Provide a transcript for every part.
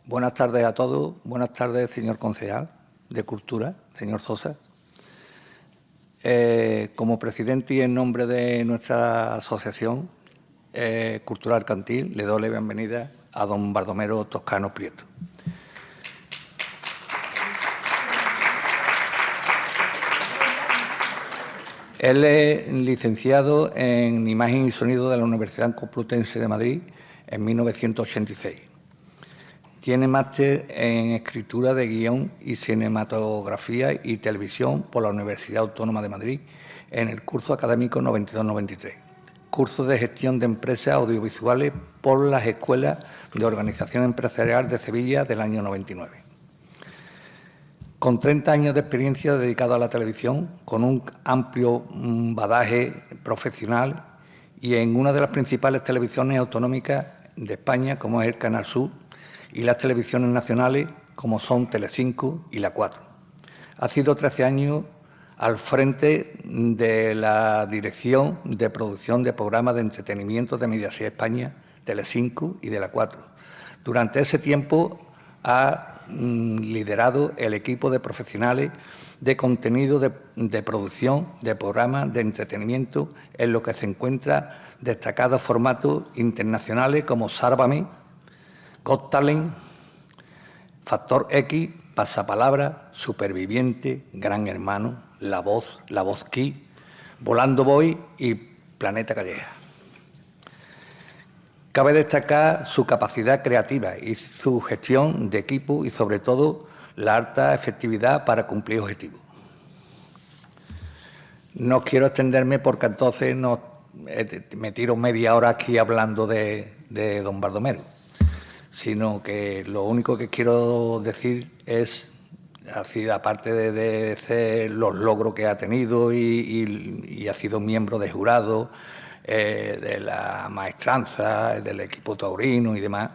Buenas tardes a todos. Buenas tardes, señor concejal de Cultura, señor Sosa. Como presidente y en nombre de nuestra asociación cultural Cantil, le doy la bienvenida a don Baldomero Toscano Prieto. Él es licenciado en Imagen y Sonido de la Universidad Complutense de Madrid en 1986. Tiene máster en Escritura de Guión y Cinematografía y Televisión por la Universidad Autónoma de Madrid en el curso académico 92-93. Curso de Gestión de Empresas Audiovisuales por las Escuelas de Organización Empresarial de Sevilla del año 99. Con 30 años de experiencia dedicado a la televisión, con un amplio badaje profesional y en una de las principales televisiones autonómicas de España, como es el Canal Sur, y las televisiones nacionales, como son Telecinco y La 4. Ha sido 13 años al frente de la Dirección de Producción de Programas de Entretenimiento de Mediaset España, Telecinco y de La 4. Durante ese tiempo ha liderado el equipo de profesionales de contenido de producción de programas de entretenimiento en lo que se encuentra destacados formatos internacionales como Sálvame, Got Talent, Factor X, Pasapalabra, Superviviente, Gran Hermano, La Voz Kids, Volando Voy y Planeta Calleja. Cabe destacar su capacidad creativa y su gestión de equipo y, sobre todo, la alta efectividad para cumplir objetivos. No quiero extenderme porque entonces me tiro media hora aquí hablando de don Baldomero, sino que lo único que quiero decir es, así, aparte de los logros que ha tenido y ha sido miembro de jurado, de la maestranza, del equipo taurino y demás,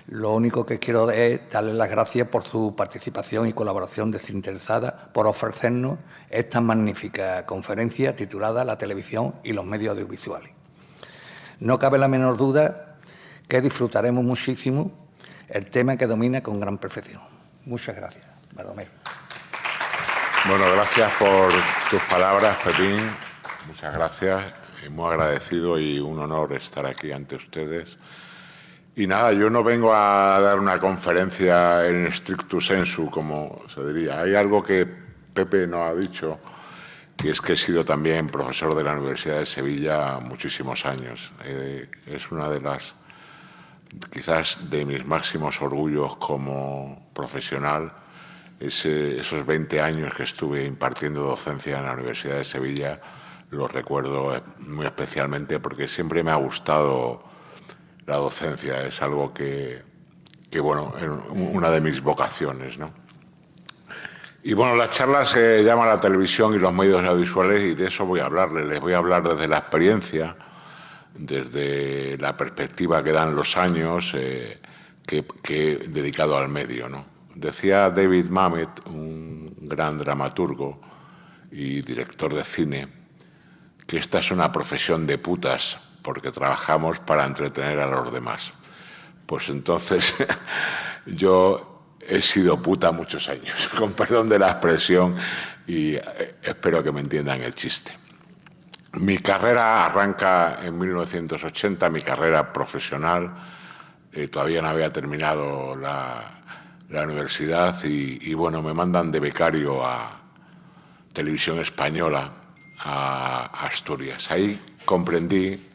lo único que quiero es darle las gracias por su participación y colaboración desinteresada, por ofrecernos esta magnífica conferencia titulada La televisión y los medios audiovisuales. No cabe la menor duda que disfrutaremos muchísimo el tema que domina con gran perfección. Muchas gracias, Baldomero. Bueno, gracias por tus palabras, Pepín. Muchas gracias. Muy agradecido y un honor estar aquí ante ustedes. Y nada, yo no vengo a dar una conferencia en stricto sensu, como se diría. Hay algo que Pepe nos ha dicho, y es que he sido también profesor de la Universidad de Sevilla muchísimos años. Es una de las, quizás, de mis máximos orgullos como profesional, esos 20 años que estuve impartiendo docencia en la Universidad de Sevilla. Lo recuerdo muy especialmente porque siempre me ha gustado la docencia. Es algo que bueno, es una de mis vocaciones, ¿no? Y bueno, la charla se llama La televisión y los medios audiovisuales y de eso voy a hablarles. Les voy a hablar desde la experiencia, desde la perspectiva que dan los años que he dedicado al medio, ¿no? Decía David Mamet, un gran dramaturgo y director de cine, que esta es una profesión de putas porque trabajamos para entretener a los demás. Pues entonces yo he sido puta muchos años, con perdón de la expresión, y espero que me entiendan el chiste. Mi carrera arranca en 1980, mi carrera profesional. Todavía no había terminado la universidad y bueno, me mandan de becario a Televisión Española, a Asturias. Ahí comprendí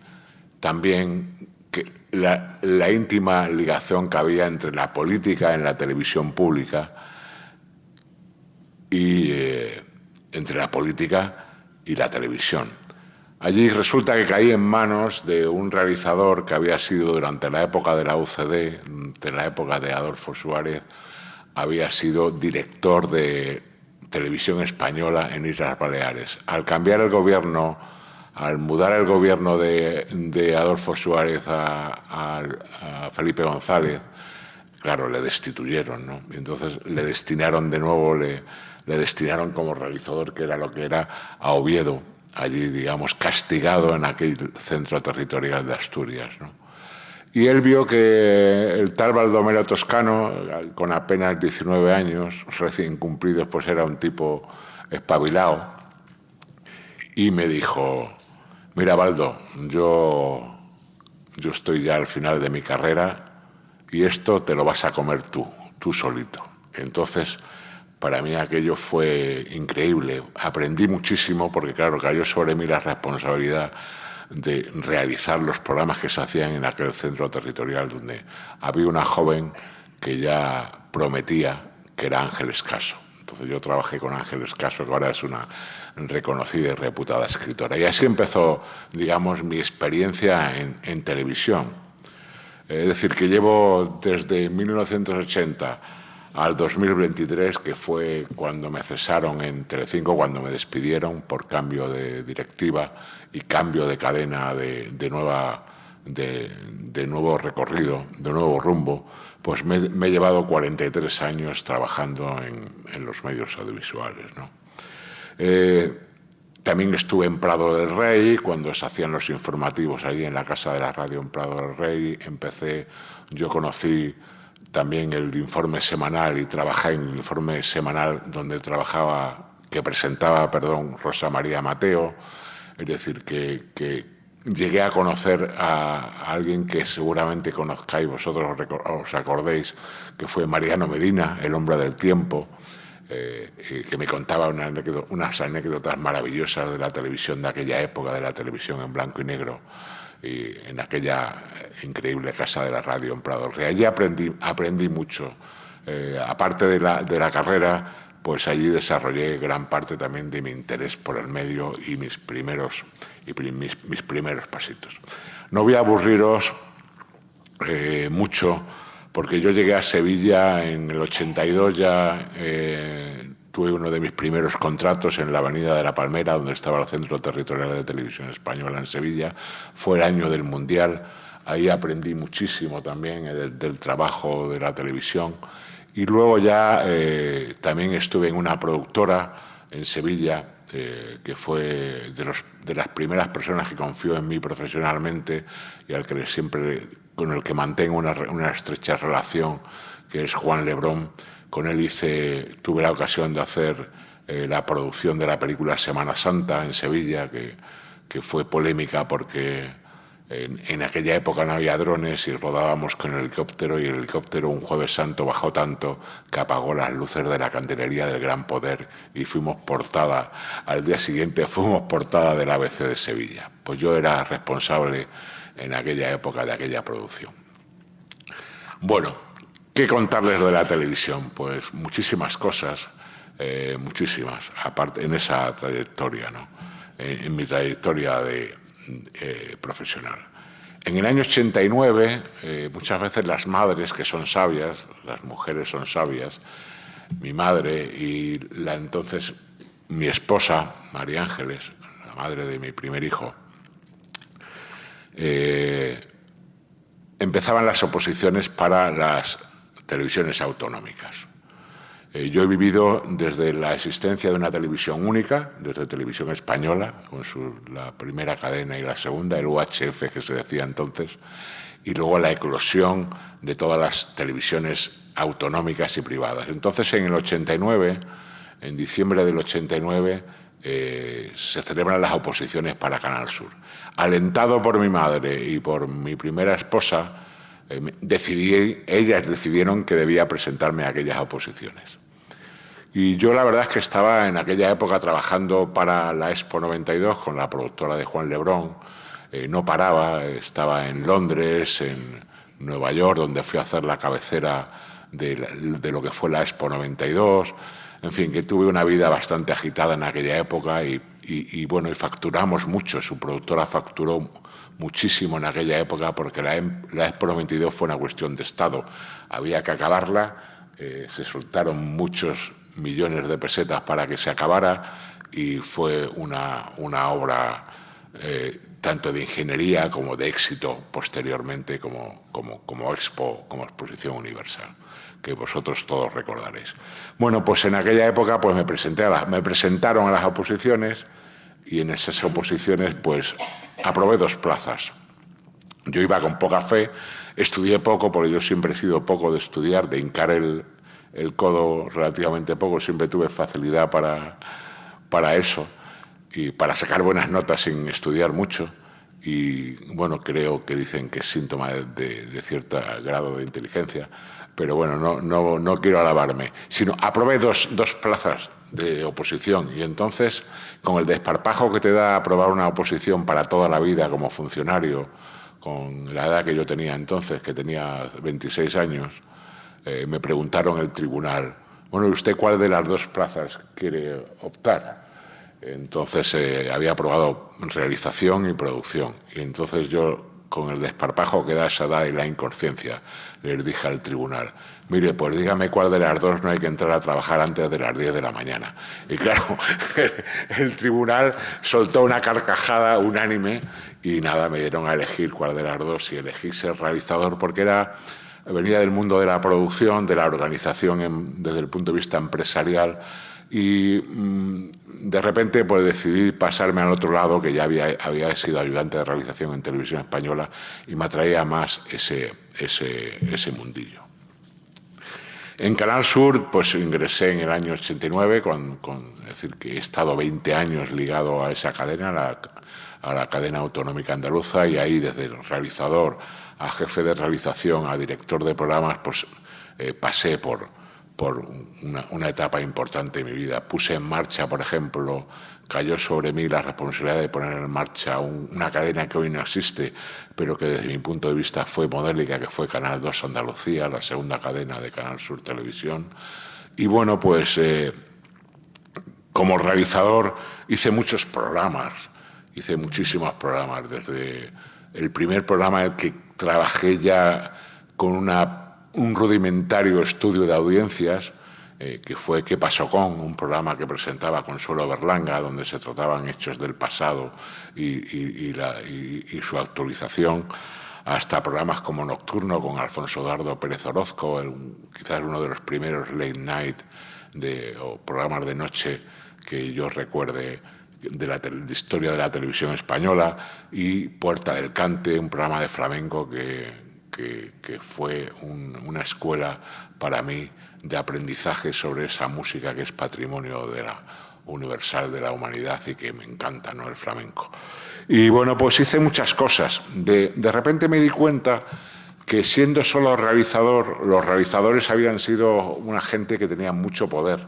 también que la íntima ligación que había entre la política en la televisión pública y entre la política y la televisión. Allí resulta que caí en manos de un realizador que había sido durante la época de la UCD, de la época de Adolfo Suárez, había sido director de Televisión Española en Islas Baleares. Al cambiar el gobierno, al mudar el gobierno de Adolfo Suárez a Felipe González, claro, le destituyeron, ¿no? Y entonces le destinaron de nuevo, le destinaron como realizador, que era lo que era, a Oviedo, allí, digamos, castigado en aquel centro territorial de Asturias, ¿no? Y él vio que el tal Baldomero Toscano, con apenas 19 años, recién cumplidos, pues era un tipo espabilado. Y me dijo, mira, Baldo, yo estoy ya al final de mi carrera y esto te lo vas a comer tú solito. Entonces, para mí aquello fue increíble. Aprendí muchísimo porque, claro, cayó sobre mí la responsabilidad de realizar los programas que se hacían en aquel centro territorial donde había una joven que ya prometía, que era Ángeles Caso. Entonces yo trabajé con Ángeles Caso, que ahora es una reconocida y reputada escritora. Y así empezó, digamos, mi experiencia en televisión. Es decir, que llevo desde 1980 al 2023, que fue cuando me cesaron en Telecinco, cuando me despidieron por cambio de directiva y cambio de cadena de nuevo recorrido, de nuevo rumbo, pues me he llevado 43 años trabajando en los medios audiovisuales, ¿no? También estuve en Prado del Rey, cuando se hacían los informativos allí en la Casa de la Radio en Prado del Rey. Yo conocí también el informe semanal y trabajé en el informe semanal que presentaba Rosa María Mateo. Es decir, que llegué a conocer a alguien que seguramente conozcáis vosotros, os acordéis, que fue Mariano Medina, el hombre del tiempo, que me contaba unas anécdotas maravillosas de la televisión de aquella época, de la televisión en blanco y negro, y en aquella increíble Casa de la Radio en Prado del Rey. Allí aprendí mucho. Aparte de la carrera, pues allí desarrollé gran parte también de mi interés por el medio y mis primeros pasitos. No voy a aburriros mucho, porque yo llegué a Sevilla en el 82, ya tuve uno de mis primeros contratos en la Avenida de la Palmera, donde estaba el Centro Territorial de Televisión Española en Sevilla. Fue el año del Mundial. Ahí aprendí muchísimo también del trabajo de la televisión. Y luego ya también estuve en una productora en Sevilla, que fue de las primeras personas que confió en mí profesionalmente y con el que mantengo una estrecha relación, que es Juan Lebrón. Con él tuve la ocasión de hacer la producción de la película Semana Santa en Sevilla, que fue polémica porque en aquella época no había drones y rodábamos con el helicóptero, y el helicóptero un Jueves Santo bajó tanto que apagó las luces de la Candelería del Gran Poder y al día siguiente fuimos portada del ABC de Sevilla. Pues yo era responsable en aquella época de aquella producción. Bueno, ¿qué contarles de la televisión? Pues muchísimas cosas, muchísimas, aparte en esa trayectoria, ¿no? En mi trayectoria profesional. En el año 89, muchas veces las madres, que son sabias, las mujeres son sabias, mi madre y entonces mi esposa, María Ángeles, la madre de mi primer hijo, empezaban las oposiciones para las televisiones autonómicas. Yo he vivido desde la existencia de una televisión única, desde Televisión Española, con la primera cadena y la segunda, el UHF que se decía entonces, y luego la eclosión de todas las televisiones autonómicas y privadas. Entonces, en el 89, en diciembre del 89, se celebran las oposiciones para Canal Sur. Alentado por mi madre y por mi primera esposa, ellas decidieron que debía presentarme a aquellas oposiciones. Y yo la verdad es que estaba en aquella época trabajando para la Expo 92 con la productora de Juan Lebrón. No paraba, estaba en Londres, en Nueva York, donde fui a hacer la cabecera de lo que fue la Expo 92. En fin, que tuve una vida bastante agitada en aquella época y bueno, y facturamos mucho. Su productora facturó muchísimo en aquella época porque la Expo 92 fue una cuestión de Estado. Había que acabarla, se soltaron muchos millones de pesetas para que se acabara y fue una obra tanto de ingeniería como de éxito posteriormente como Expo, como exposición universal, que vosotros todos recordaréis. Bueno, pues en aquella época pues me presentaron a las oposiciones y en esas oposiciones pues aprobé 2 plazas. Yo iba con poca fe, estudié poco, porque yo siempre he sido poco de estudiar, de hincar el codo relativamente poco, siempre tuve facilidad para eso y para sacar buenas notas sin estudiar mucho. Y bueno, creo que dicen que es síntoma de cierto grado de inteligencia, pero bueno, no quiero alabarme, sino aprobé dos plazas de oposición y entonces, con el desparpajo que te da aprobar una oposición para toda la vida como funcionario, con la edad que yo tenía entonces, que tenía 26 años, me preguntaron en el tribunal, bueno, ¿y usted cuál de las dos plazas quiere optar? Entonces había aprobado realización y producción. Y entonces yo, con el desparpajo que da esa edad y la inconsciencia, les dije al tribunal, mire, pues dígame cuál de las dos no hay que entrar a trabajar antes de las 10 de la mañana. Y claro, el tribunal soltó una carcajada unánime y nada, me dieron a elegir cuál de las dos, y elegí ser realizador porque venía del mundo de la producción, de la organización desde el punto de vista empresarial, y de repente pues decidí pasarme al otro lado, que ya había sido ayudante de realización en Televisión Española y me atraía más ese mundillo. En Canal Sur pues ingresé en el año 89, es decir, que he estado 20 años ligado a esa cadena, a la cadena autonómica andaluza, y ahí desde el realizador a jefe de realización, a director de programas, pues pasé por una etapa importante de mi vida. Puse en marcha, por ejemplo, cayó sobre mí la responsabilidad de poner en marcha una cadena que hoy no existe, pero que desde mi punto de vista fue modélica, que fue Canal 2 Andalucía, la segunda cadena de Canal Sur Televisión. Y bueno, pues como realizador hice muchos programas, hice muchísimos programas, desde el primer programa en el que trabajé ya con un rudimentario estudio de audiencias, que fue ¿Qué pasó con?, un programa que presentaba Consuelo Berlanga, donde se trataban hechos del pasado y su actualización, hasta programas como Nocturno con Alfonso Dardo Pérez Orozco, quizás uno de los primeros late night o programas de noche que yo recuerde de la historia de la televisión española, y Puerta del Cante, un programa de flamenco que fue una escuela para mí de aprendizaje sobre esa música que es patrimonio universal de la humanidad y que me encanta, ¿no?, el flamenco. Y bueno, pues hice muchas cosas. De repente me di cuenta que, siendo solo realizador, los realizadores habían sido una gente que tenía mucho poder.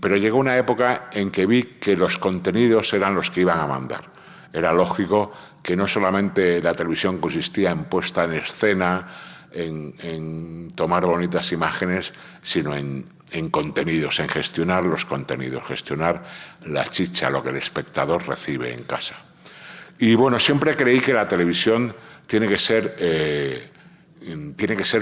Pero llegó una época en que vi que los contenidos eran los que iban a mandar. Era lógico que no solamente la televisión consistía en puesta en escena, en tomar bonitas imágenes, sino en contenidos, en gestionar los contenidos, gestionar la chicha, lo que el espectador recibe en casa. Y bueno, siempre creí que la televisión tiene que ser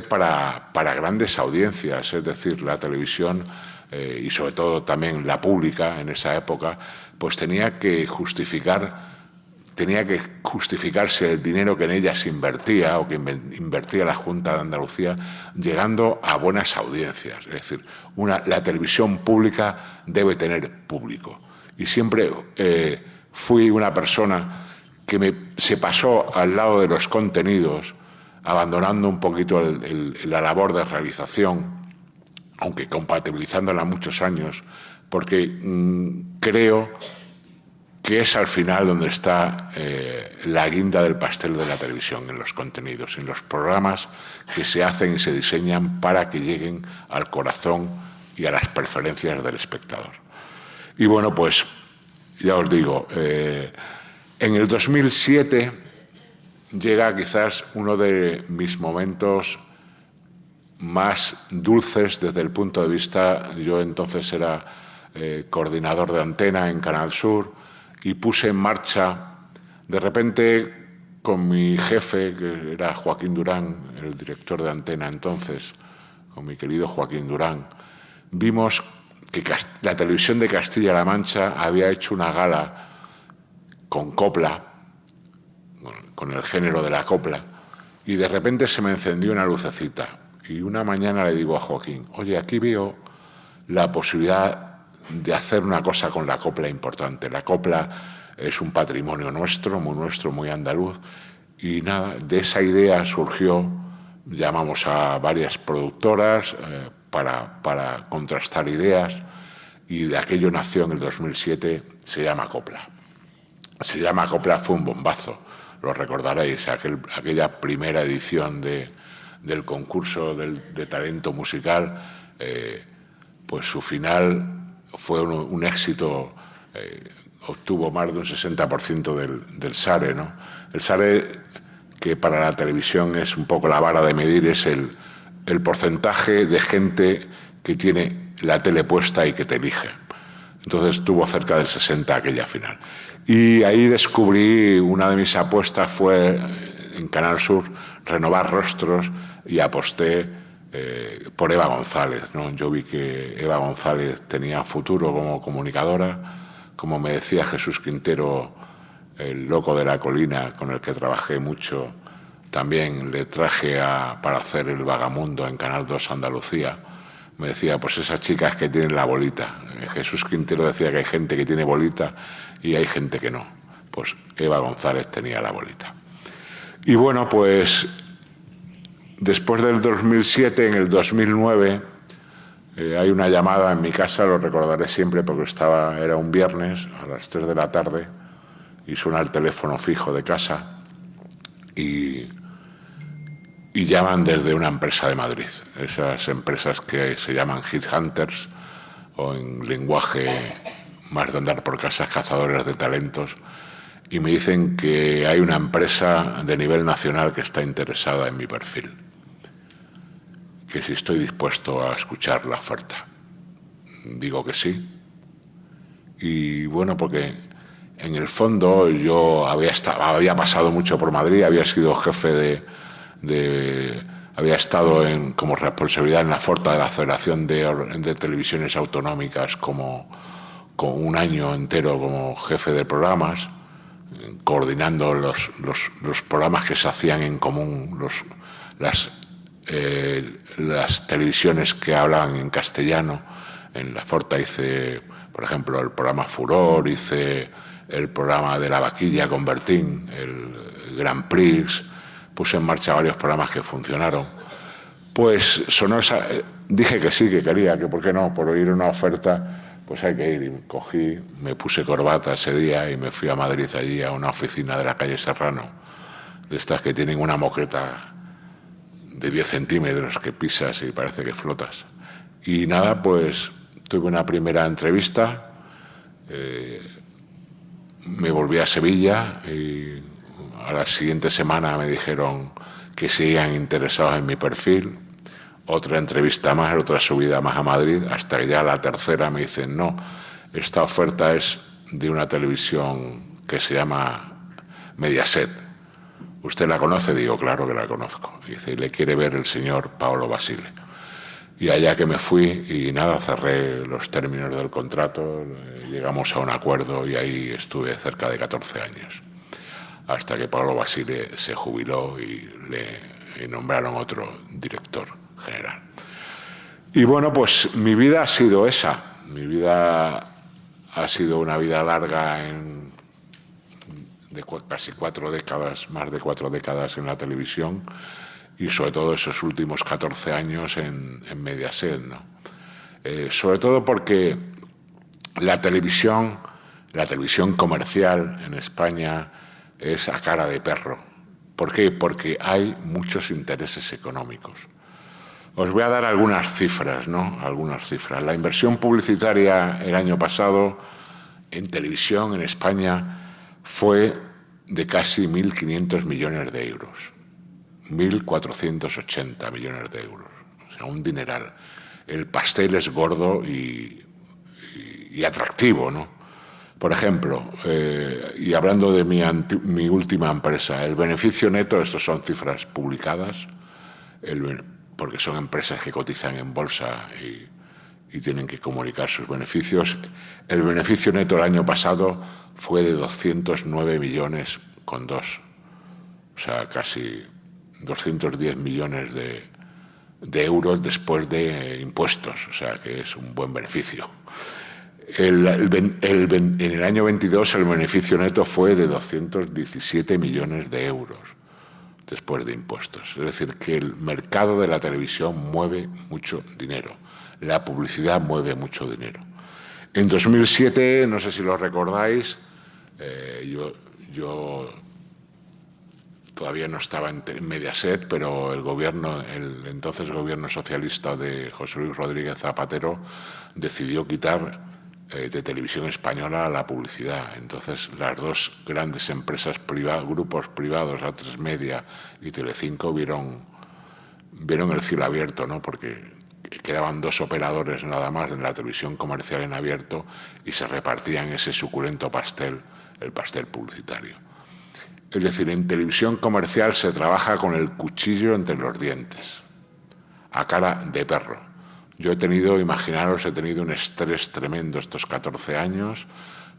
para grandes audiencias, es decir, la televisión y sobre todo también la pública en esa época, pues tenía que justificarse el dinero que en ella se invertía o que invertía la Junta de Andalucía, llegando a buenas audiencias. Es decir, la televisión pública debe tener público. Y siempre fui una persona que se pasó al lado de los contenidos, abandonando un poquito la labor de realización, aunque compatibilizándola muchos años, porque creo que es al final donde está la guinda del pastel de la televisión, en los contenidos, en los programas que se hacen y se diseñan para que lleguen al corazón y a las preferencias del espectador. Y bueno, pues ya os digo, en el 2007 llega quizás uno de mis momentos más dulces desde el punto de vista. Yo entonces era coordinador de antena en Canal Sur, y puse en marcha, de repente, con mi jefe, que era Joaquín Durán, el director de antena entonces, con mi querido Joaquín Durán, vimos que la televisión de Castilla-La Mancha había hecho una gala con copla, con el género de la copla, y de repente se me encendió una lucecita. Y una mañana le digo a Joaquín, oye, aquí veo la posibilidad de hacer una cosa con la copla importante. La copla es un patrimonio nuestro, muy andaluz. Y nada, de esa idea surgió, llamamos a varias productoras para contrastar ideas, y de aquello nació en el 2007, se llama Copla. Se llama Copla, fue un bombazo, lo recordaréis, aquella primera edición del concurso de talento musical, pues su final fue un éxito, obtuvo más de un 60% del SARE, ¿no? El SARE, que para la televisión es un poco la vara de medir, es el porcentaje de gente que tiene la tele puesta y que te elige. Entonces tuvo cerca del 60% aquella final. Y ahí descubrí, una de mis apuestas fue en Canal Sur, renovar rostros, y aposté por Eva González, ¿no? Yo vi que Eva González tenía futuro como comunicadora, como me decía Jesús Quintero, el loco de la colina, con el que trabajé mucho. También le traje para hacer El Vagamundo en Canal 2 Andalucía. Me decía, pues esas chicas que tienen la bolita. Jesús Quintero decía que hay gente que tiene bolita y hay gente que no. Pues Eva González tenía la bolita. Y bueno, pues después del 2007, en el 2009, hay una llamada en mi casa, lo recordaré siempre porque era un viernes a las 3 de la tarde, y suena el teléfono fijo de casa y llaman desde una empresa de Madrid, esas empresas que se llaman Headhunters, o en lenguaje más de andar por casas, cazadores de talentos, y me dicen que hay una empresa de nivel nacional que está interesada en mi perfil, que si estoy dispuesto a escuchar la oferta. Digo que sí. Y bueno, porque en el fondo yo había pasado mucho por Madrid, había sido jefe había estado como responsabilidad en la Forta de la Federación de Televisiones Autonómicas con un año entero como jefe de programas, coordinando los programas que se hacían en común, las televisiones que hablaban en castellano. En la Forta hice, por ejemplo, el programa Furor, hice el programa de la vaquilla con Bertín, el Grand Prix, puse en marcha varios programas que funcionaron. Pues sonó dije que sí, que quería, que por qué no, por oír una oferta, pues hay que ir. Y cogí, me puse corbata ese día y me fui a Madrid, allí a una oficina de la calle Serrano, de estas que tienen una moqueta de 10 centímetros que pisas y parece que flotas. Y nada, pues tuve una primera entrevista, me volví a Sevilla y a la siguiente semana me dijeron que seguían interesados en mi perfil. Otra entrevista más, otra subida más a Madrid, hasta que ya la tercera me dicen, no, esta oferta es de una televisión que se llama Mediaset. ¿Usted la conoce? Digo, claro que la conozco. Y dice, le quiere ver el señor Paolo Basile. Y allá que me fui y nada, cerré los términos del contrato, llegamos a un acuerdo y ahí estuve cerca de 14 años. Hasta que Paolo Basile se jubiló y le nombraron otro director general. Y bueno, pues mi vida ha sido esa. Mi vida ha sido una vida larga de casi 4 décadas, más de 4 décadas en la televisión, y sobre todo esos últimos 14 años en Mediaset, ¿no? Sobre todo porque la televisión comercial en España es a cara de perro. ¿Por qué? Porque hay muchos intereses económicos. Os voy a dar algunas cifras, ¿no? Algunas cifras. La inversión publicitaria el año pasado en televisión en España fue de casi 1.500 millones de euros. 1.480 millones de euros. O sea, un dineral. El pastel es gordo y atractivo, ¿no? Por ejemplo, y hablando de mi última empresa, el beneficio neto, estas son cifras publicadas, porque son empresas que cotizan en bolsa y tienen que comunicar sus beneficios. El beneficio neto el año pasado fue de 209 millones con 2. O sea, casi 210 millones de euros después de impuestos. O sea, que es un buen beneficio. En el año 22 el beneficio neto fue de 217 millones de euros después de impuestos. Es decir, que el mercado de la televisión mueve mucho dinero. La publicidad mueve mucho dinero. En 2007, no sé si lo recordáis, yo todavía no estaba en Mediaset, pero el entonces gobierno socialista de José Luis Rodríguez Zapatero decidió quitar de Televisión Española la publicidad. Entonces las dos grandes empresas grupos privados, A3 Media y Telecinco, vieron el cielo abierto, ¿no? Porque quedaban dos operadores nada más en la televisión comercial en abierto y se repartían ese suculento pastel, el pastel publicitario. Es decir, en televisión comercial se trabaja con el cuchillo entre los dientes, a cara de perro. Yo he tenido un estrés tremendo estos 14 años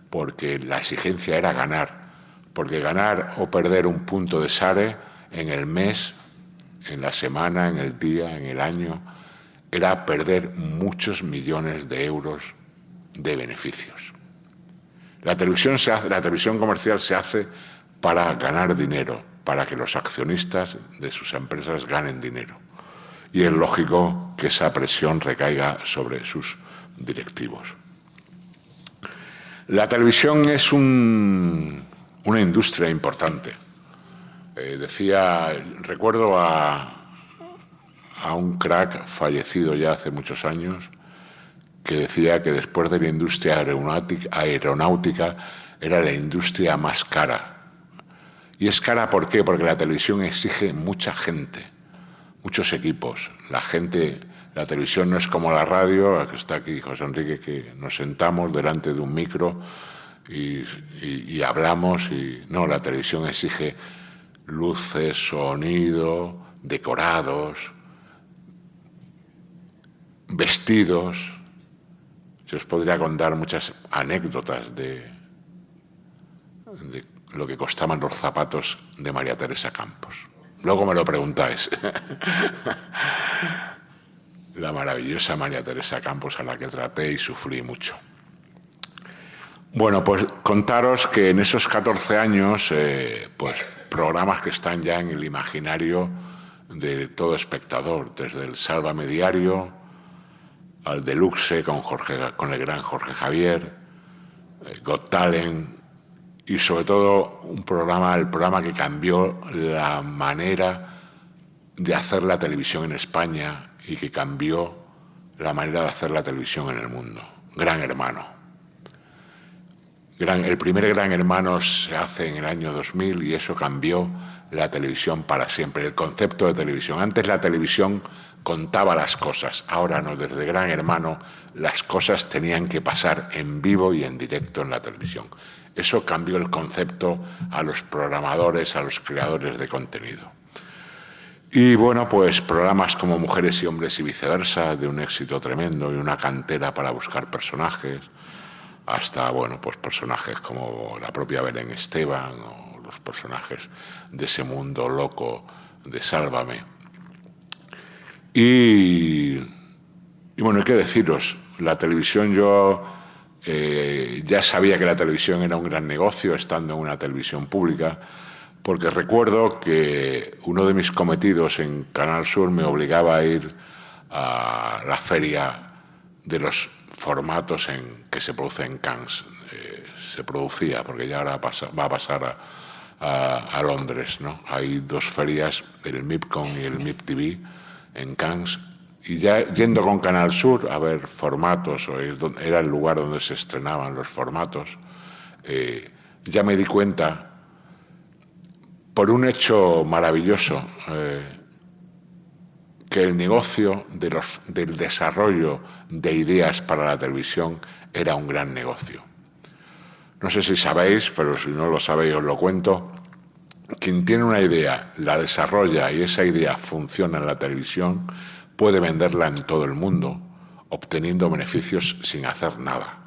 porque la exigencia era ganar. Porque ganar o perder un punto de SARE en el mes, en la semana, en el día, en el año, era perder muchos millones de euros de beneficios. La televisión comercial se hace para ganar dinero, para que los accionistas de sus empresas ganen dinero. Y es lógico que esa presión recaiga sobre sus directivos. La televisión es una industria importante. Recuerdo a un crack fallecido ya hace muchos años que decía que después de la industria aeronáutica era la industria más cara. ¿Y es cara por qué? Porque la televisión exige mucha gente, muchos equipos. La televisión no es como la radio, que está aquí José Enrique, que nos sentamos delante de un micro y hablamos. No, la televisión exige luces, sonido, decorados, vestidos. Yo os podría contar muchas anécdotas de lo que costaban los zapatos de María Teresa Campos. Luego me lo preguntáis. La maravillosa María Teresa Campos, a la que traté y sufrí mucho. Bueno, pues contaros que en esos 14 años, pues programas que están ya en el imaginario de todo espectador, desde el Sálvame Diario al Deluxe con el gran Jorge Javier, Got Talent, y sobre todo el programa que cambió la manera de hacer la televisión en España y que cambió la manera de hacer la televisión en el mundo. Gran Hermano. El primer Gran Hermano se hace en el año 2000 y eso cambió la televisión para siempre, el concepto de televisión. Antes la televisión contaba las cosas, ahora no, desde Gran Hermano las cosas tenían que pasar en vivo y en directo en la televisión. Eso cambió el concepto a los programadores, a los creadores de contenido. Y bueno, pues programas como Mujeres y Hombres y Viceversa, de un éxito tremendo y una cantera para buscar personajes, hasta, bueno, pues personajes como la propia Belén Esteban o los personajes de ese mundo loco de Sálvame. Y bueno, hay que deciros, la televisión ya sabía que la televisión era un gran negocio estando en una televisión pública, porque recuerdo que uno de mis cometidos en Canal Sur me obligaba a ir a la feria de los formatos que se produce en Cannes. Se producía, porque ya ahora va a pasar a Londres, ¿no? Hay dos ferias, el MIPCOM y el MIPTV en Cannes, y ya yendo con Canal Sur a ver formatos, era el lugar donde se estrenaban los formatos, ya me di cuenta, por un hecho maravilloso, que el negocio del desarrollo de ideas para la televisión era un gran negocio. No sé si sabéis, pero si no lo sabéis os lo cuento. Quien tiene una idea, la desarrolla y esa idea funciona en la televisión, puede venderla en todo el mundo, obteniendo beneficios sin hacer nada.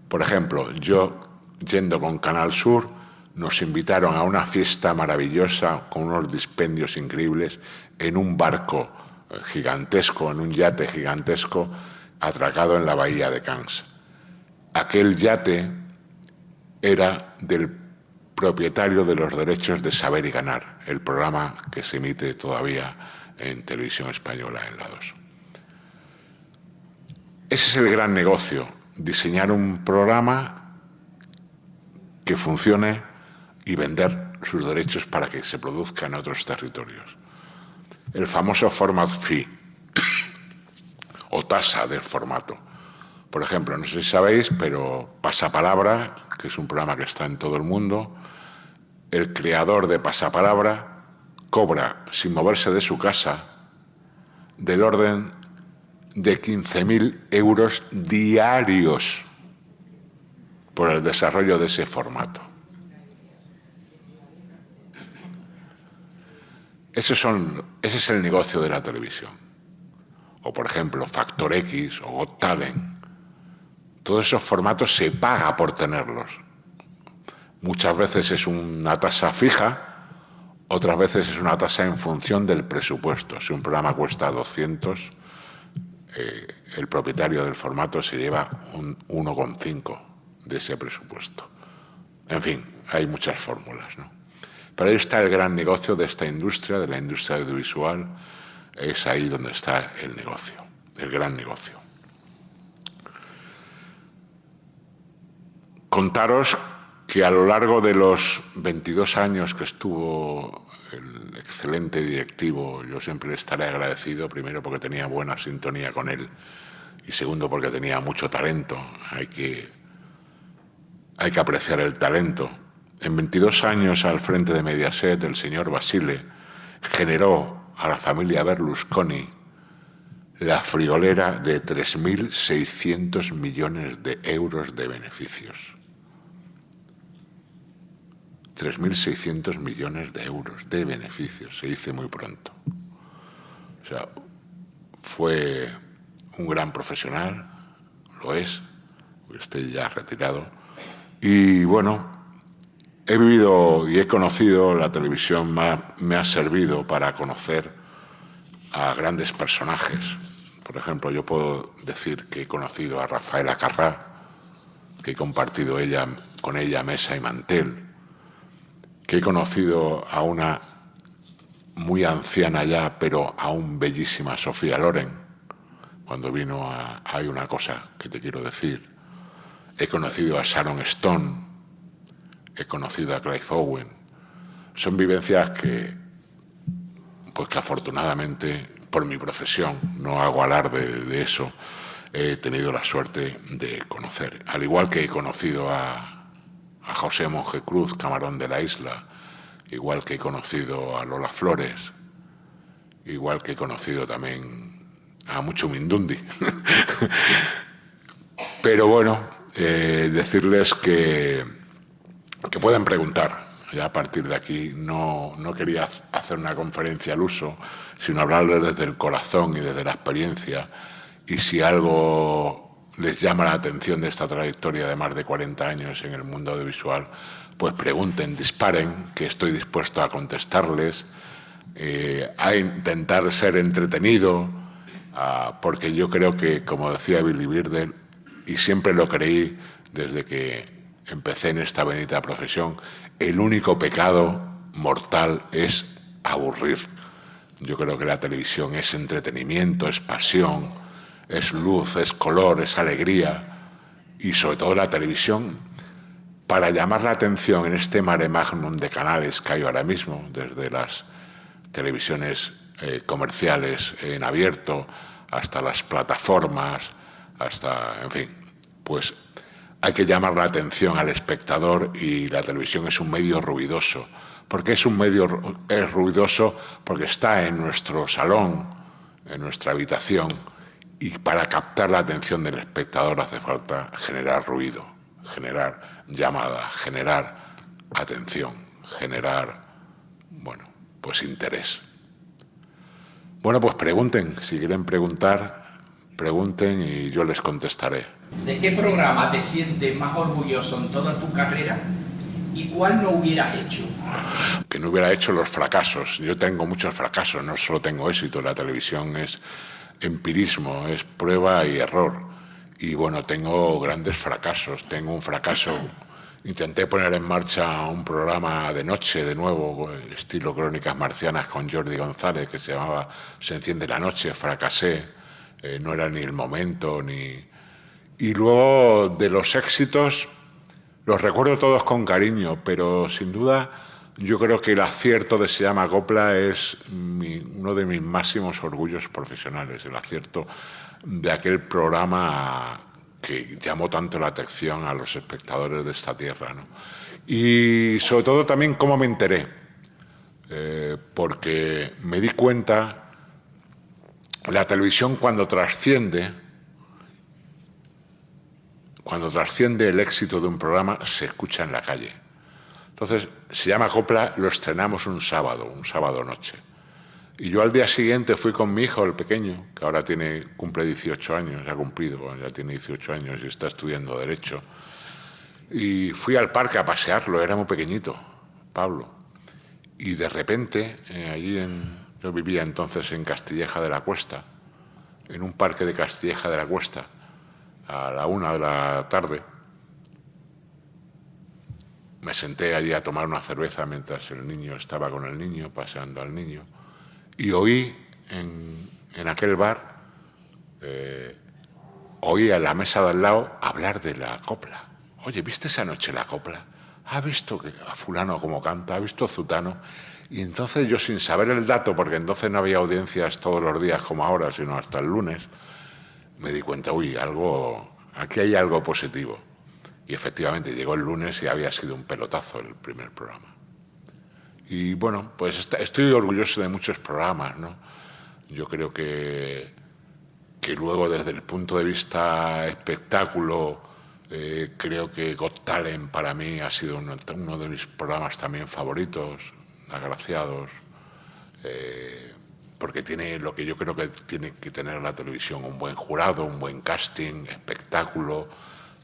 Por ejemplo, yo, yendo con Canal Sur, nos invitaron a una fiesta maravillosa con unos dispendios increíbles en un barco gigantesco, en un yate gigantesco, atracado en la bahía de Cannes. aquel yate era del propietario de los derechos de Saber y Ganar, el programa que se emite todavía en Televisión Española en la 2. Ese es el gran negocio, diseñar un programa que funcione y vender sus derechos para que se produzca en otros territorios. El famoso format fee o tasa del formato. Por ejemplo, no sé si sabéis, pero Pasapalabra, que es un programa que está en todo el mundo, el creador de Pasapalabra cobra, sin moverse de su casa, del orden de 15.000 euros diarios por el desarrollo de ese formato. Ese es el negocio de la televisión. O, por ejemplo, Factor X o Got Talent. Todos esos formatos se paga por tenerlos. Muchas veces es una tasa fija, otras veces es una tasa en función del presupuesto. Si un programa cuesta 200, el propietario del formato se lleva un 1,5 de ese presupuesto. En fin, hay muchas fórmulas, ¿no? Pero ahí está el gran negocio de esta industria, de la industria audiovisual. Es ahí donde está el negocio, el gran negocio. Contaros que a lo largo de los 22 años que estuvo el excelente directivo, yo siempre le estaré agradecido, primero porque tenía buena sintonía con él y segundo porque tenía mucho talento. Hay que apreciar el talento. En 22 años al frente de Mediaset, el señor Basile generó a la familia Berlusconi la friolera de 3.600 millones de euros de beneficios. 3.600 millones de euros de beneficios, se dice muy pronto. O sea, fue un gran profesional, lo es, estoy ya retirado. Y bueno, he vivido y he conocido, la televisión me ha servido para conocer a grandes personajes. Por ejemplo, yo puedo decir que he conocido a Rafaela Carrà, que he compartido con ella mesa y mantel, que he conocido a una muy anciana ya, pero aún bellísima Sofía Loren, cuando vino a Hay una cosa que te quiero decir. He conocido a Sharon Stone, he conocido a Clive Owen. Son vivencias que afortunadamente, por mi profesión, no hago alarde de eso, he tenido la suerte de conocer. Al igual que he conocido a José Monje Cruz, Camarón de la Isla, igual que he conocido a Lola Flores, igual que he conocido también a Mucho Mindundi. Pero bueno, decirles que pueden preguntar. Ya a partir de aquí no quería hacer una conferencia al uso, sino hablarles desde el corazón y desde la experiencia. Y si algo les llama la atención de esta trayectoria de más de 40 años en el mundo audiovisual, pues pregunten, disparen, que estoy dispuesto a contestarles, a intentar ser entretenido, porque yo creo que, como decía Billy Birdel, y siempre lo creí desde que empecé en esta bendita profesión, el único pecado mortal es aburrir. Yo creo que la televisión es entretenimiento, es pasión, es luz, es color, es alegría, y sobre todo la televisión, para llamar la atención en este mare magnum de canales que hay ahora mismo, desde las televisiones comerciales en abierto hasta las plataformas, hasta, en fin, pues hay que llamar la atención al espectador, y la televisión es un medio ruidoso. ¿Por qué es un medio ruidoso? Porque está en nuestro salón, en nuestra habitación, y para captar la atención del espectador hace falta generar ruido, generar llamada, generar atención, generar, bueno, pues interés. Bueno, pues pregunten, si quieren preguntar, pregunten y yo les contestaré. ¿De qué programa te sientes más orgulloso en toda tu carrera y cuál no hubieras hecho? Que no hubiera hecho los fracasos. Yo tengo muchos fracasos, no solo tengo éxito. La televisión es empirismo, es prueba y error. Y bueno, tengo grandes fracasos. Tengo un fracaso. Intenté poner en marcha un programa de noche, de nuevo, estilo Crónicas Marcianas, con Jordi González, que se llamaba Se enciende la noche. Fracasé. No era ni el momento, ni... Y luego, de los éxitos, los recuerdo todos con cariño, pero sin duda yo creo que el acierto de Se llama Copla es uno de mis máximos orgullos profesionales, el acierto de aquel programa que llamó tanto la atención a los espectadores de esta tierra, ¿no? Y sobre todo también cómo me enteré, porque me di cuenta, la televisión cuando trasciende el éxito de un programa, se escucha en la calle. Entonces, Se llama Copla, lo estrenamos un sábado noche. Y yo al día siguiente fui con mi hijo, el pequeño, que ahora cumple 18 años, ya tiene 18 años y está estudiando Derecho. Y fui al parque a pasearlo, era muy pequeñito, Pablo. Y de repente, yo vivía entonces en Castilleja de la Cuesta, en un parque de Castilleja de la Cuesta, a la 1 de la tarde. Me senté allí a tomar una cerveza mientras el niño estaba con el niño, paseando al niño, y oí en aquel bar, oí a la mesa de al lado hablar de la copla. Oye, ¿viste esa noche la copla? ¿Has visto a fulano cómo canta? ¿Has visto a zutano? Y entonces yo, sin saber el dato, porque entonces no había audiencias todos los días como ahora, sino hasta el lunes, me di cuenta, aquí hay algo positivo. Y efectivamente llegó el lunes y había sido un pelotazo el primer programa. Y bueno, pues estoy orgulloso de muchos programas, ¿no? Yo creo que luego, desde el punto de vista espectáculo, creo que Got Talent para mí ha sido uno de mis programas también favoritos, agraciados, porque tiene lo que yo creo que tiene que tener la televisión: un buen jurado, un buen casting, espectáculo,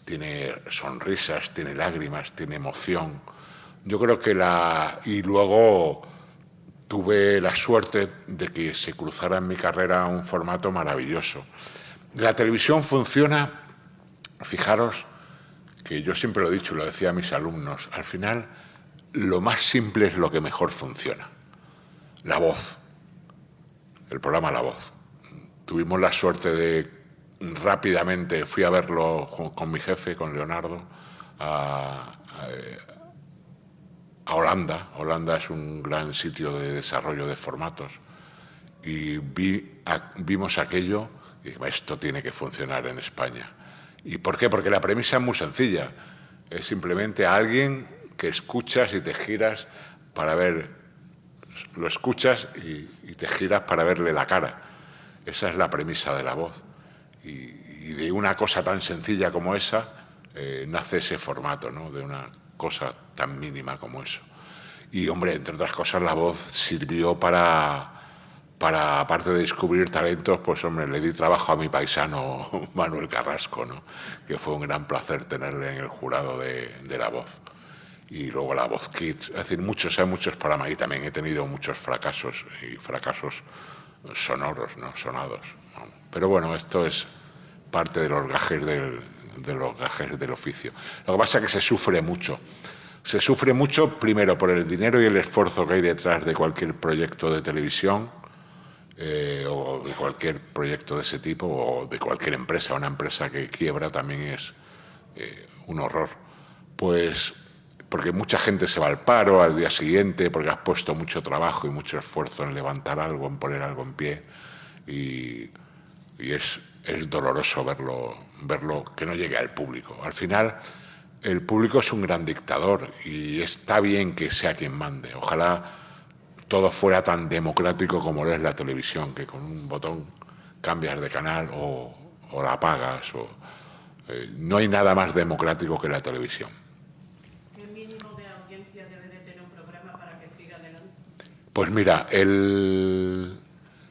tiene sonrisas, tiene lágrimas, tiene emoción. Yo creo que y luego tuve la suerte de que se cruzara en mi carrera un formato maravilloso. La televisión funciona, fijaros, que yo siempre lo he dicho, lo decía a mis alumnos, al final lo más simple es lo que mejor funciona. La voz, el programa La Voz. Tuvimos la suerte de rápidamente, fui a verlo con mi jefe, con Leonardo, a Holanda. Holanda es un gran sitio de desarrollo de formatos. Y vimos aquello y dije, esto tiene que funcionar en España. ¿Y por qué? Porque la premisa es muy sencilla. Es simplemente a alguien que escuchas y te giras para ver, lo escuchas y te giras para verle la cara. Esa es la premisa de La Voz. Y de una cosa tan sencilla como esa nace ese formato, ¿no? De una cosa tan mínima como eso. Y, hombre, entre otras cosas, La Voz sirvió para aparte de descubrir talentos, pues, hombre, le di trabajo a mi paisano Manuel Carrasco, ¿no? Que fue un gran placer tenerle en el jurado de La Voz. Y luego La Voz Kids, es decir, hay muchos programas, y también he tenido muchos fracasos, y fracasos sonoros, ¿no? Sonados, ¿no? Pero bueno, esto es parte de los gajes del oficio. Lo que pasa es que se sufre mucho. Se sufre mucho, primero, por el dinero y el esfuerzo que hay detrás de cualquier proyecto de televisión, o de cualquier proyecto de ese tipo, o de cualquier empresa. Una empresa que quiebra también es un horror. Pues porque mucha gente se va al paro al día siguiente, porque has puesto mucho trabajo y mucho esfuerzo en levantar algo, en poner algo en pie, y es doloroso verlo que no llegue al público. Al final, el público es un gran dictador y está bien que sea quien mande. Ojalá todo fuera tan democrático como lo es la televisión, que con un botón cambias de canal o la apagas. No hay nada más democrático que la televisión. ¿Qué mínimo de audiencia debe de tener un programa para que siga adelante? Pues mira,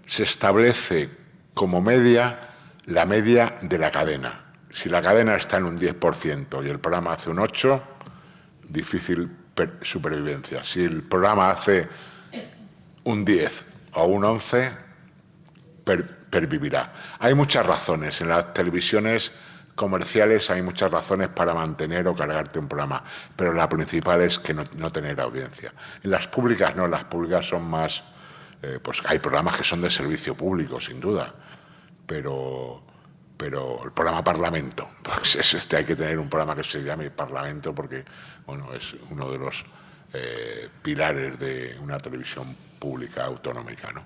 se establece como media la media de la cadena. Si la cadena está en un 10% y el programa hace un 8%, difícil supervivencia. Si el programa hace un 10 o un 11, pervivirá. Hay muchas razones. En las televisiones comerciales hay muchas razones para mantener o cargarte un programa, pero la principal es que no tener audiencia. En las públicas no, las públicas son más... pues hay programas que son de servicio público, sin duda, pero el programa Parlamento, pues hay que tener un programa que se llame Parlamento porque bueno, es uno de los pilares de una televisión pública autonómica, ¿no?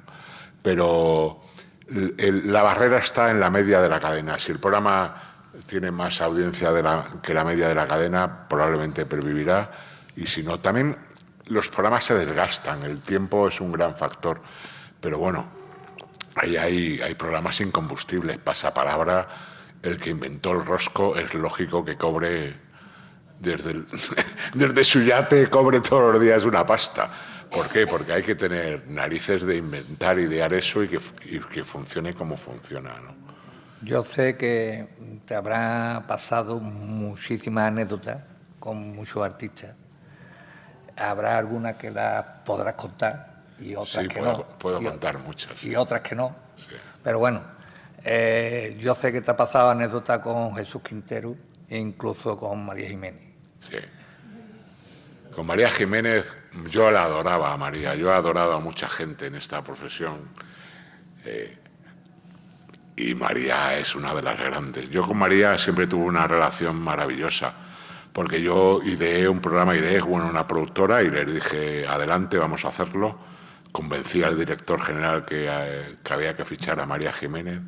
Pero la barrera está en la media de la cadena. Si el programa tiene más audiencia que la media de la cadena, probablemente pervivirá, y si no, también los programas se desgastan, el tiempo es un gran factor, pero bueno, hay programas incombustibles, pasapalabra, el que inventó el rosco es lógico que cobre desde su yate, cobre todos los días una pasta. ¿Por qué? Porque hay que tener narices de inventar, idear eso y que funcione como funciona, ¿no? Yo sé que te habrá pasado muchísimas anécdotas con muchos artistas. Habrá algunas que las podrás contar y otras que no. Puedo contar muchas. Y otras que no. Sí. Pero bueno, yo sé que te ha pasado anécdotas con Jesús Quintero e incluso con María Jiménez. Sí. Con María Jiménez, yo la adoraba a María. Yo he adorado a mucha gente en esta profesión. Y María es una de las grandes. Yo con María siempre tuve una relación maravillosa, porque yo ideé un programa, una productora, y le dije, adelante, vamos a hacerlo. Convencí al director general que había que fichar a María Jiménez,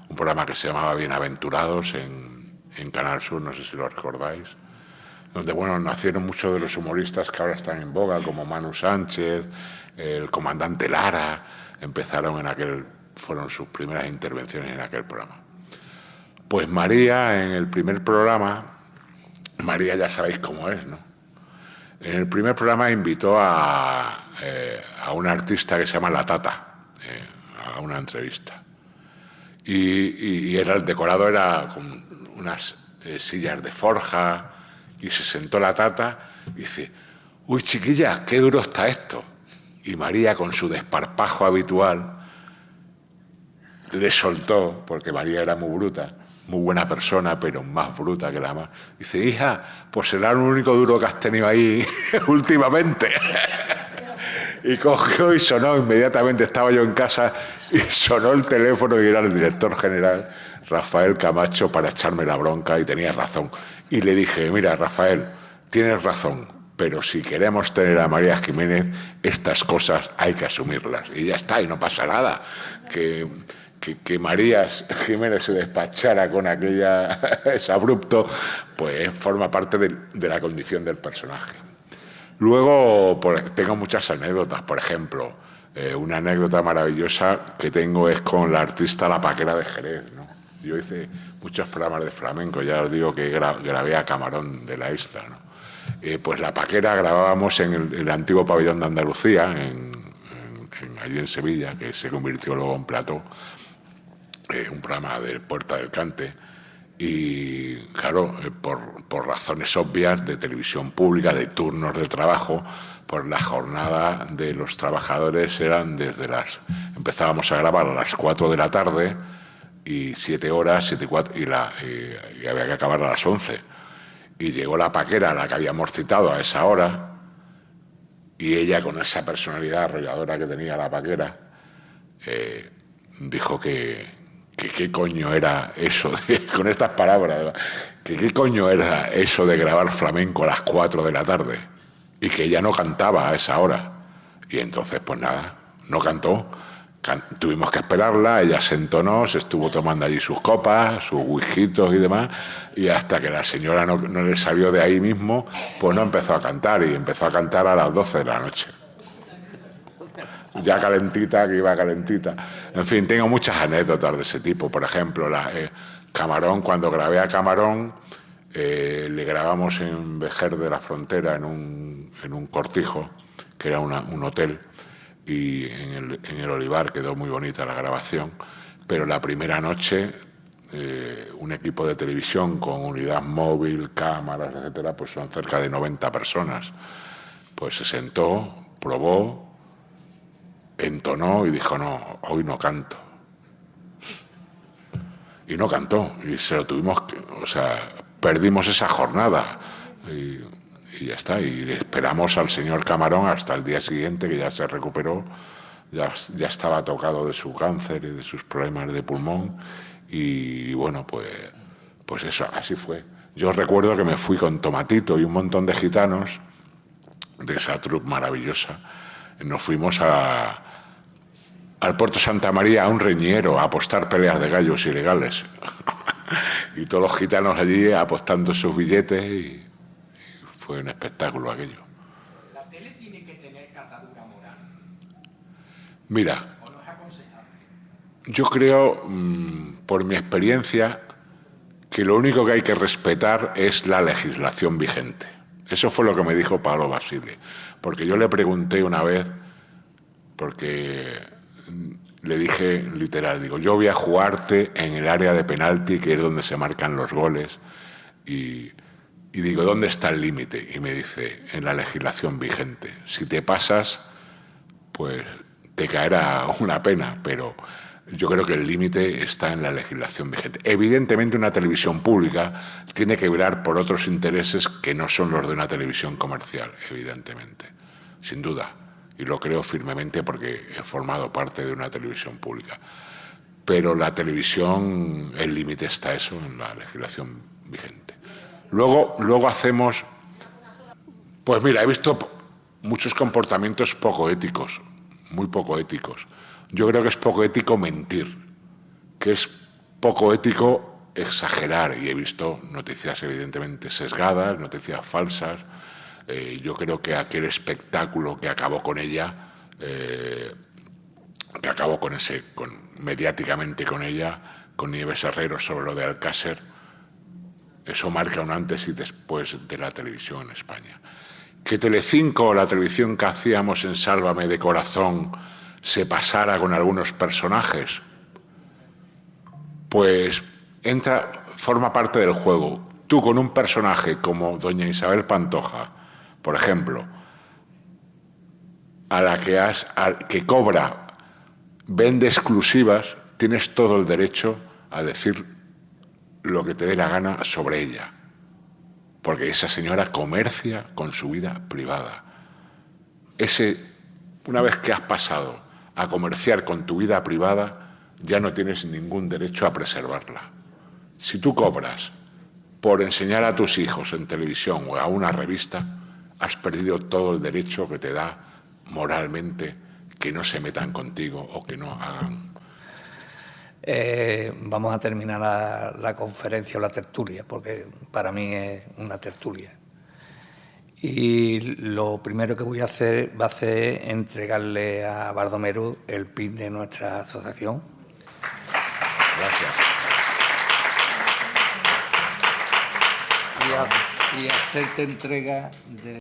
un programa que se llamaba Bienaventurados en Canal Sur, no sé si lo recordáis, donde bueno, nacieron muchos de los humoristas que ahora están en boga, como Manu Sánchez, el comandante Lara, fueron sus primeras intervenciones en aquel programa. Pues María, en el primer programa, María ya sabéis cómo es, ¿no? En el primer programa invitó a una artista que se llama La Tata, a una entrevista. Y el decorado era con unas sillas de forja, y se sentó La Tata y dice, uy, chiquilla, qué duro está esto. Y María, con su desparpajo habitual, le soltó, porque María era muy bruta, muy buena persona, pero más bruta que la más. Dice, hija, pues será lo único duro que has tenido ahí últimamente. Y cogió y sonó inmediatamente, estaba yo en casa, y sonó el teléfono y era el director general, Rafael Camacho, para echarme la bronca, y tenía razón. Y le dije, mira, Rafael, tienes razón, pero si queremos tener a María Jiménez, estas cosas hay que asumirlas. Y ya está, y no pasa nada. Que María Jiménez se despachara con es abrupto, pues forma parte de la condición del personaje. Luego tengo muchas anécdotas. Por ejemplo, una anécdota maravillosa que tengo es con la artista La Paquera de Jerez, ¿no? Yo hice muchos programas de flamenco, ya os digo que grabé a Camarón de la Isla, ¿no? Pues La Paquera grabábamos en el antiguo pabellón de Andalucía, allí en Sevilla, que se convirtió luego en plató, un programa de Puerta del Cante. Y claro, por razones obvias de televisión pública, de turnos de trabajo, pues la jornada de los trabajadores eran empezábamos a grabar a las 4 de la tarde y 7 horas, 7 y 4, y había que acabar a las 11. Y llegó La Paquera, a la que habíamos citado a esa hora, y ella, con esa personalidad arrolladora que tenía La Paquera, dijo que qué coño era eso, con estas palabras, que qué coño era eso de grabar flamenco a las 4 de la tarde, y que ella no cantaba a esa hora. Y entonces, pues nada, no cantó. Tuvimos que esperarla, ella se entonó, se estuvo tomando allí sus copas, sus whiskitos y demás, y hasta que la señora no le salió de ahí mismo, pues no empezó a cantar, y empezó a cantar a las 12 de la noche. Ya calentita, que iba calentita. En fin, tengo muchas anécdotas de ese tipo. Por ejemplo, Camarón, cuando grabé a Camarón, le grabamos en Vejer de la Frontera, en un cortijo, que era un hotel, y en el Olivar quedó muy bonita la grabación, pero la primera noche un equipo de televisión con unidad móvil, cámaras, etcétera, pues son cerca de 90 personas. Pues se sentó, probó, entonó y dijo, no, hoy no canto. y no cantó. Y se lo tuvimos que, o sea, perdimos esa jornada. Y ya está. Y esperamos al señor Camarón hasta el día siguiente, que ya se recuperó, ya estaba tocado de su cáncer y de sus problemas de pulmón. Y bueno, pues eso, así fue. Yo recuerdo que me fui con Tomatito y un montón de gitanos de esa troupe maravillosa. Nos fuimos al Puerto Santa María, a un reñero, a apostar peleas de gallos ilegales. Y todos los gitanos allí apostando sus billetes y fue un espectáculo aquello. ¿La tele tiene que tener catadura moral? Mira, ¿O no es aconsejable? yo creo, por mi experiencia, que lo único que hay que respetar es la legislación vigente. Eso fue lo que me dijo Pablo Basile. Porque yo le pregunté una vez, porque le dije literal, digo, yo voy a jugarte en el área de penalti, que es donde se marcan los goles, y digo, ¿dónde está el límite? Y me dice, en la legislación vigente. Si te pasas, pues te caerá una pena, pero yo creo que el límite está en la legislación vigente. Evidentemente, una televisión pública tiene que velar por otros intereses que no son los de una televisión comercial, evidentemente, sin duda. Y lo creo firmemente porque he formado parte de una televisión pública. Pero la televisión, el límite está eso, en la legislación vigente. Luego hacemos... Pues mira, he visto muchos comportamientos poco éticos, muy poco éticos. Yo creo que es poco ético mentir, que es poco ético exagerar, y he visto noticias evidentemente sesgadas, noticias falsas. Yo creo que aquel espectáculo que acabó con ella, mediáticamente con ella, con Nieves Herrero sobre lo de Alcácer, eso marca un antes y después de la televisión en España. Que Telecinco, la televisión que hacíamos en Sálvame de Corazón, se pasara con algunos personajes, pues forma parte del juego. Tú con un personaje como doña Isabel Pantoja, por ejemplo, a la que cobra, vende exclusivas, tienes todo el derecho a decir lo que te dé la gana sobre ella, porque esa señora comercia con su vida privada. Una vez que has pasado a comerciar con tu vida privada, ya no tienes ningún derecho a preservarla. Si tú cobras por enseñar a tus hijos en televisión o a una revista, has perdido todo el derecho que te da moralmente que no se metan contigo o que no hagan. Vamos a terminar la conferencia o la tertulia, porque para mí es una tertulia. Y lo primero que voy a hacer va a ser entregarle a Baldomero el PIN de nuestra asociación. Gracias. Y hacerte entrega de